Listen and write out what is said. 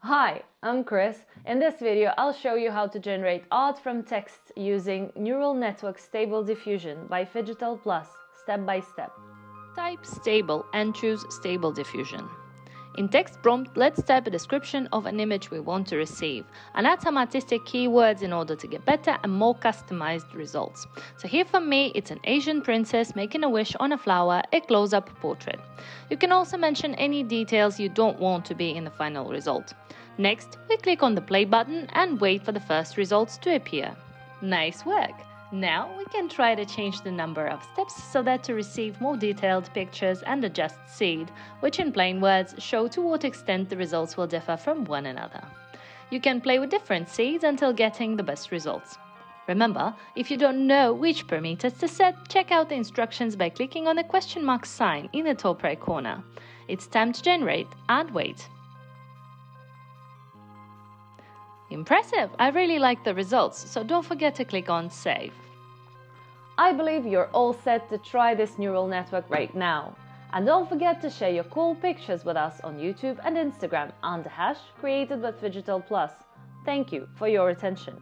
Hi, I'm Chris. In this video, I'll show you how to generate art from text using Neural Network Stable Diffusion by Phygital Plus, step by step. Type stable and choose stable diffusion. In text prompt, let's type a description of an image we want to receive and add some artistic keywords in order to get better and more customized results. So here for me, it's an Asian princess making a wish on a flower, a close-up portrait. You can also mention any details you don't want to be in the final result. Next, we click on the play button and wait for the first results to appear. Nice work! Now we can try to change the number of steps so that to receive more detailed pictures and adjust seed, which in plain words show to what extent the results will differ from one another. You can play with different seeds until getting the best results. Remember, if you don't know which parameters to set, check out the instructions by clicking on the question mark sign in the top right corner. It's time to generate and wait. Impressive! I really like the results, so don't forget to click on Save. I believe you're all set to try this neural network right now. And don't forget to share your cool pictures with us on YouTube and Instagram under #CreatedWithPhygital+. Thank you for your attention.